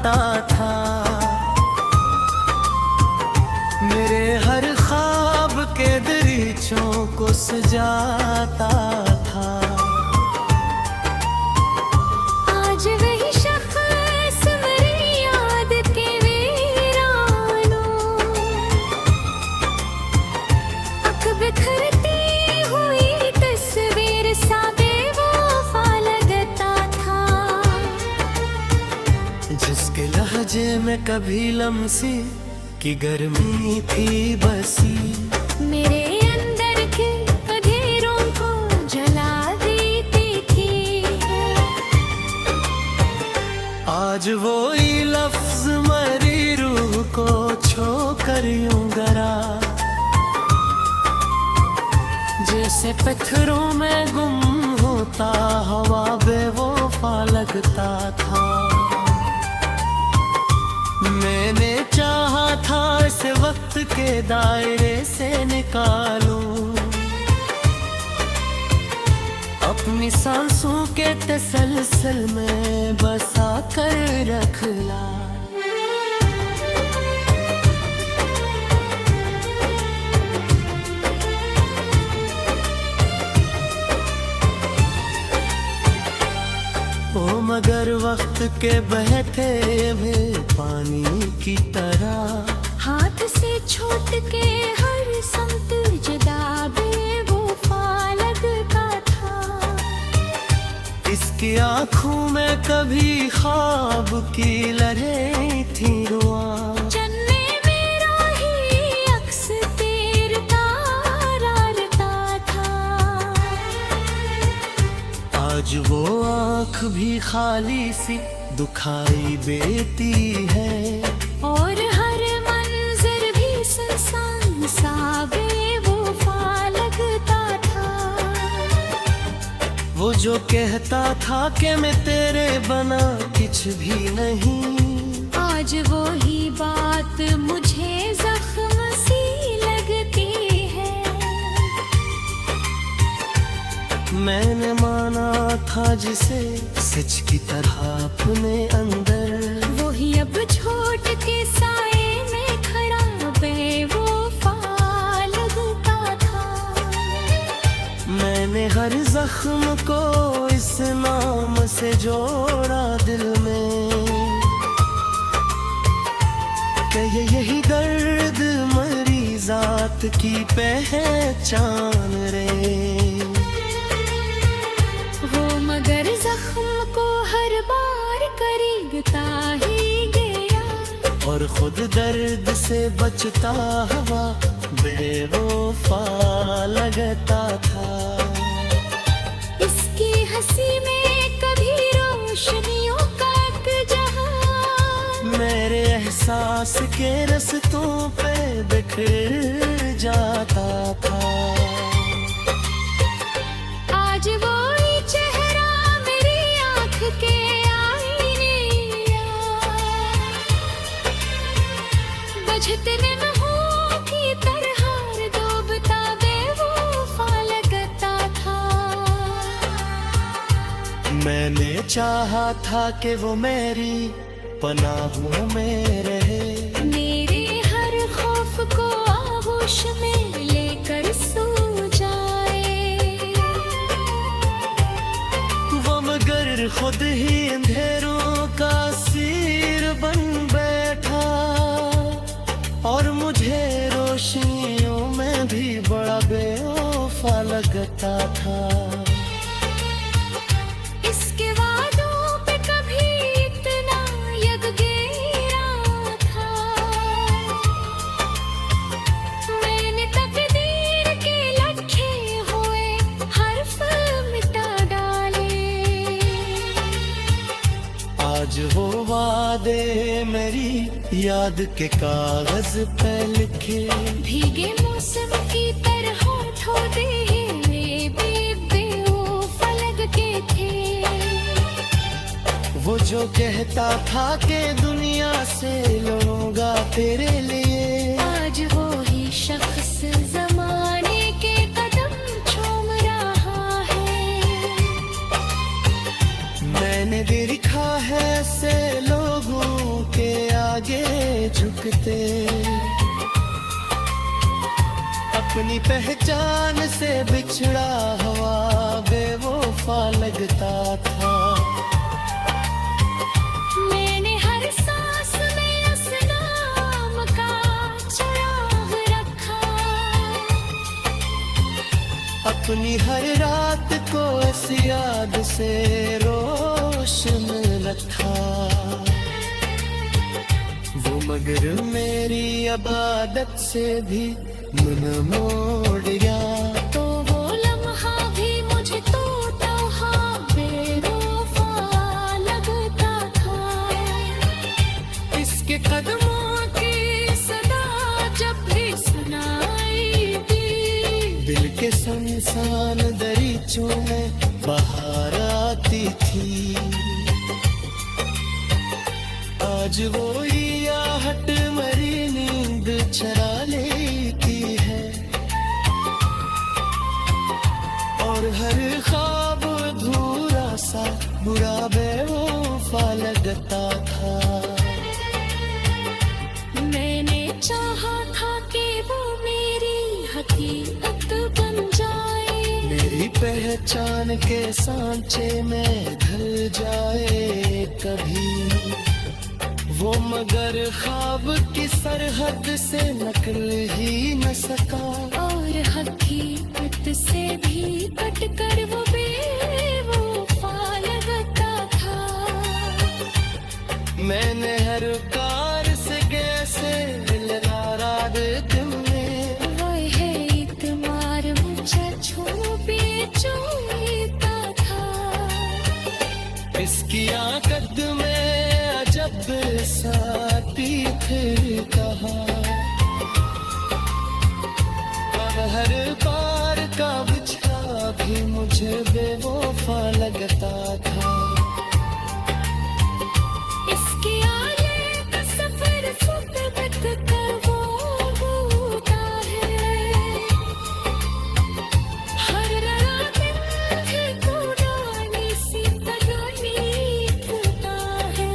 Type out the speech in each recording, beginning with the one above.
जाता था। मेरे हर ख्वाब के दरीचों को सजाता था। आज वही शख्स मेरी याद के वीरानों, अख बिखरती हुई तस्वीर सा बेवफा लगता था। जिसके लहजे में कभी लम्सी की गर्मी थी बसी, मेरे अंदर के अंधेरों को जला देती थी। आज वो ही लफ्ज मरी रूह को छू कर यूं गरा, जैसे पत्थरों में गुम होता हवा बेवफा लगता था। मैंने चाहा था इस वक्त के दायरे से निकालूं, अपनी सांसों के तसलसल में बसा कर रख ला। ओ मगर वक्त के बहते हुए पानी की तरह, हाथ से छूट के हर संत जुदा बेवफा लगता था। इसकी आँखों में कभी ख्वाब की लहरें थी रुआ, जन्ने मेरा ही अक्स तेरता रता था। आज वो आँख भी खाली सी दुखाई देती है, और हर मंजर भी सुनसान सा बेवफा लगता था। वो जो कहता था कि मैं तेरे बना कुछ भी नहीं, आज वो ही बात मुझे जख्म सी लगती है। मैंने माना था जिसे सच की तरह अपने अंदर, वो ही अब छोड़ के साए में खड़ा बेवफा लगता था। मैंने हर जख्म को इस नाम से जोड़ा दिल में, कि यही दर्द मरीज़ात की पहचान रे। वो मगर जख्म को हर बार करीबता ही गया, और खुद दर्द से बचता हुआ बेवफा लगता था। इसकी हंसी में कभी रोशनियों का एक जहां, मेरे एहसास के रस्तों पे बिखर जाता था। आज वो ही चेहरा मेरी आँख के आईने, बजते निगाहों की तरह डूबता बेवफा लगता था। मैंने चाहा था कि वो मेरी पनाहों में रहे, मेरे हर खौफ को आगोश में लेकर सो जाए। वो मगर खुद ही अंधेरों का असीर बन बैठा, और मुझे रोशनियों में भी बड़ा बेवफा लगता था। इसके वादों पे कभी इतना यकगीरा था, मैंने तकदीर के लखे हुए हर्फ मिटा डाले। आज वो वादे मेरी याद के कागज पे लिखे, भीगे मौसम की तरह ठोदे बेवफा लगते थे। वो जो कहता था कि दुनिया से लड़ूंगा तेरे लिए, आज वो ही शख्स जमाने के कदम चूम रहा है। मैंने देखा है से लोगों आगे झुकते। अपनी पहचान से बिछड़ा हुआ बेवफा लगता था। मैंने हर सांस में उस नाम का चिराग रखा। अपनी हर रात को इस याद से रोशन रखा। वो मगर मेरी इबादत से भी मन मोड़ गया। तो वो लम्हा भी मुझे टूटा बेवफा लगता था। इसके कदमों की सदा जब भी सुनाई दी, दिल के सुनसान दरीचों में बाहर आती थी। आज वो आहट मरी नींद चरा लेती है, और हर ख्वाब अधूरा सा बुरा बेवफा लगता था। मैंने चाहा था कि वो मेरी हकीकत बन जाए। मेरी पहचान के सांचे में ढल जाए कभी वो, मगर ख्वाब की सरहद से निकल ही न सका। और हकीकत से भी कटकर वो बेवफा लगता था। मैंने हर कार से कैसे लगा दिल में, वो है इतमार मुझे छुपे चोता था। इसकी आकद में अजब साथी फिर कहा। और हर बार का बिछड़ा भी मुझे बेवफा लगता था। इसके आगे का सफर फुकत कर वो होता है। हर रात दिल को डाली सी तकलीफ होता है।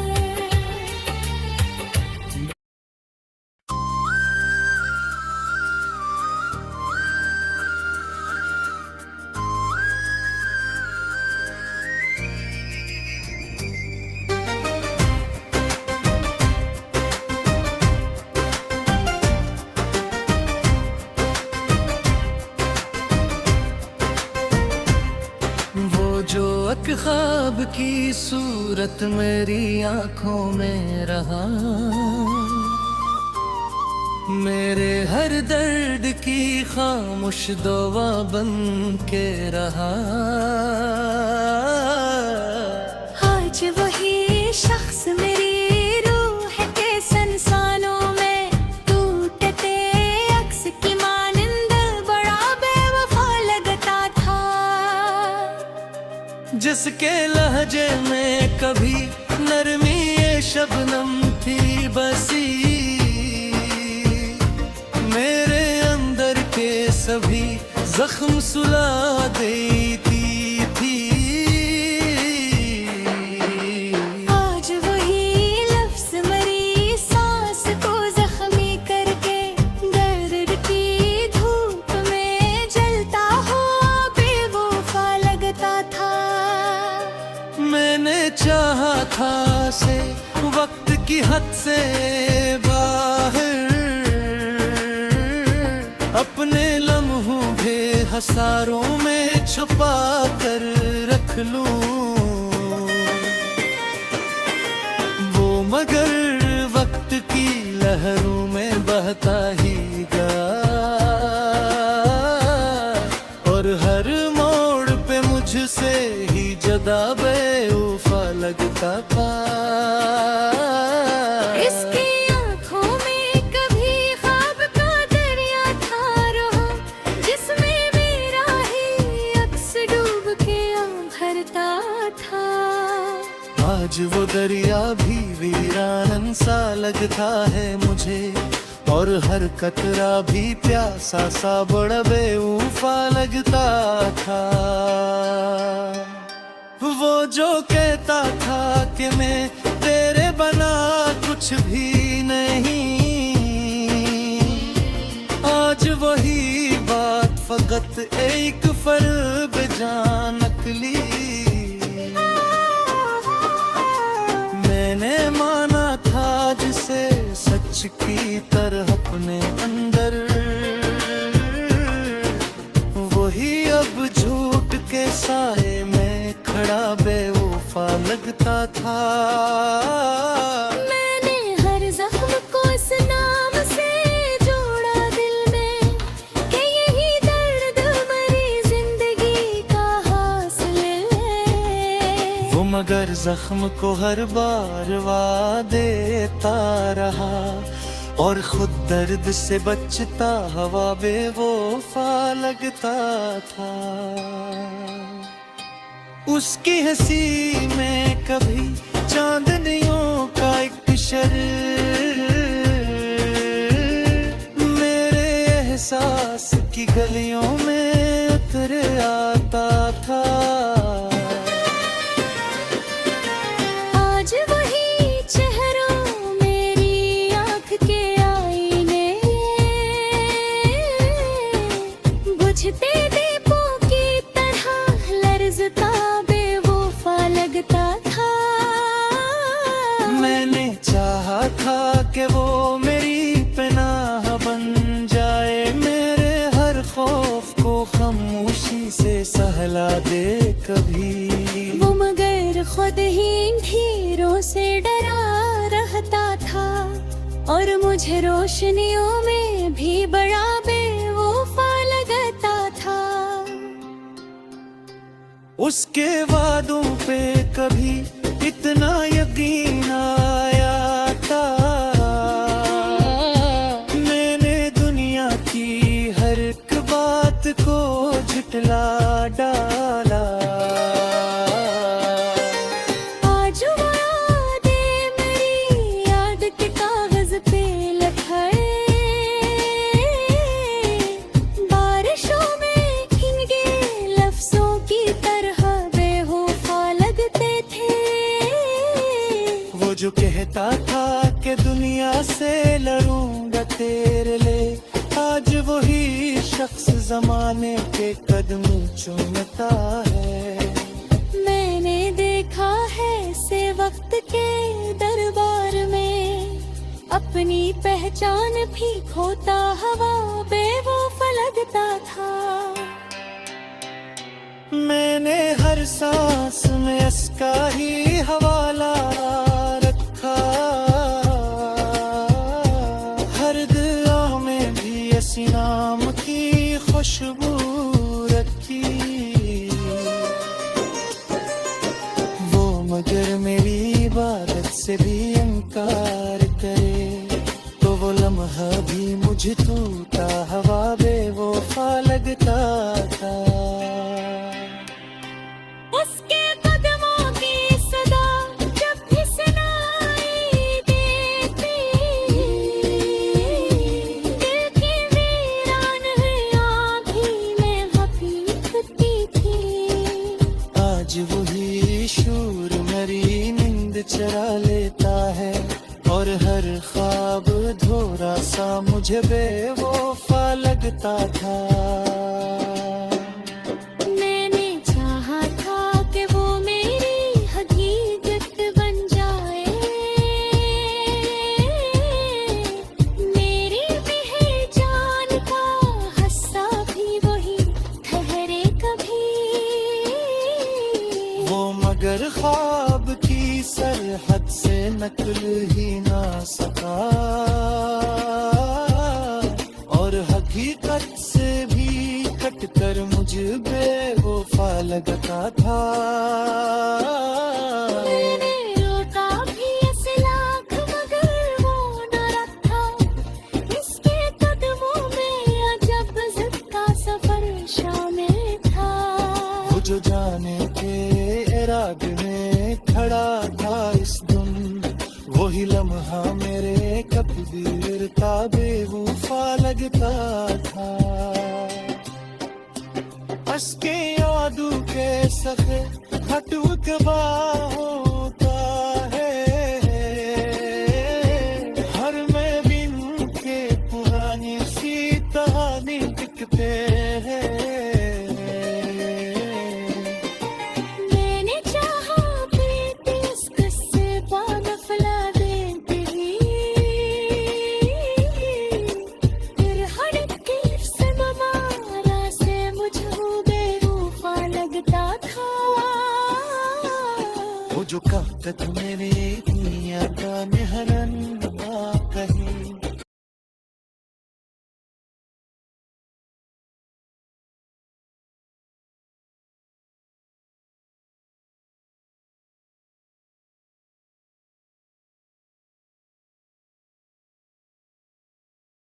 वो जो एक ख्वाब की सूरत मेरी आंखों में रहा, मेरे हर दर्द की खामोश दुआ बन के रहा। आज वही शख्स मेरी रूह के संसानों में टूटते अक्स की मानिंद बड़ा बेवफा लगता था। जिसके लहजे में कभी नरमी ये शबनम थी बसी, मेरे अंदर के सभी जख्म सुला देती थी। आज वही लफ्ज मरी सांस को जख्मी करके दर्द की धूप में जलता हुआ बेवफा लगता था। मैंने चाहा था से वक्त की हद से बाहर अपने लम्हों बेहसारों में छुपा कर रख लूं। वो मगर वक्त की लहरों में बहता ही गया, और हर मोड़ पे मुझसे ही जदा बेवफा लगता था। इसकी आँखों में कभी ख्वाब का दरिया था रहा, जिसमें मेरा ही अक्स डूब के भरता था। आज वो दरिया भी वीरान सा लगता है मुझे, और हर कतरा भी प्यासा सा बड़ा बेवफा लगता था। वो जो कहता था कि मैं तेरे बना कुछ भी नहीं। आज वही बात फकत एक फर्क जान नकली। मैंने माना था जिसे सच की तरह अपने अंदर, वही अब झूठ के साए में खड़ा बेवफा लगता था। मैंने हर जख्म को इस नाम से जोड़ा दिल में कि यही दर्द मरी जिंदगी का हासिल है। वो मगर जख्म को हर बार देता रहा और खुद दर्द से बचता हवा बेवफा लगता था। उसकी हंसी में कभी चांदनियों का एक शर मेरे एहसास की गलियों में उतर आता था। आज वही चेहरों मेरी आँख के आईने, बुझते दीपों की तरह लर्ज़ता बेवफा लगता था। मैंने चाहा था कि वो मेरी पनाह बन जाए, मेरे हर खौफ को खामोशी से सहला दे कभी। वो मगर खुद ही अंधेरों से डरा रहता था और मुझे रोशनियों में भी बड़ा बेवफा लगता था। उसके वादों पे कभी इतना यकीन आया था, मैंने दुनिया की हर एक बात को झुठला डाला। आज वो यादें मेरी याद के कागज पे लखाए, बारिशों में भीगे लफ्जों की तरह बेवफा लगते थे। वो जो कहता था कि दुनिया से लड़ूंगा तेरे लिए, आज वही शख्स जमाने के कदमों चूमता है। मैंने देखा है से वक्त के दरबार में अपनी पहचान भी खोता हवा बेवफा लगता था। मैंने हर सांस में इसका ही हवाला रखा, हर दुआ में भी इसी नाम की खुशबू रखी। वो मगर मेरी इबादत से भी इनकार करे तो वो लम्हा भी मुझे टूटा हवा बेवफा लगता था। उसके कदमों की सदा जब भी सुनाई देती, दिल की वीरान आँखी में हकीकती थी। आज वही शूर मेरी नींद चरा लेता है और हर ख्वाब धोरा सा मुझे बेवफा लगता था। मैंने चाहा था कि वो मेरी हकीकत बन जाए, मेरी पहचान का हिस्सा भी वही ठहरे कभी। वो मगर ख्वाब की सरहद से निकल ही ना सका और हकीकत से भी कटकर मुझे बेवफा लगता था। मैंने रोका भी ऐसे लाख मगर वो न रखा, इसके कदमों में अजब जिद का सफर शामिल था। वो जो जाने के इरादे में खड़ा था इस दिन, वही लम्हा मेरे कबीर का बेवफा लगता था। उसके यादों के सखे खटुकबा होता है, हर हरकत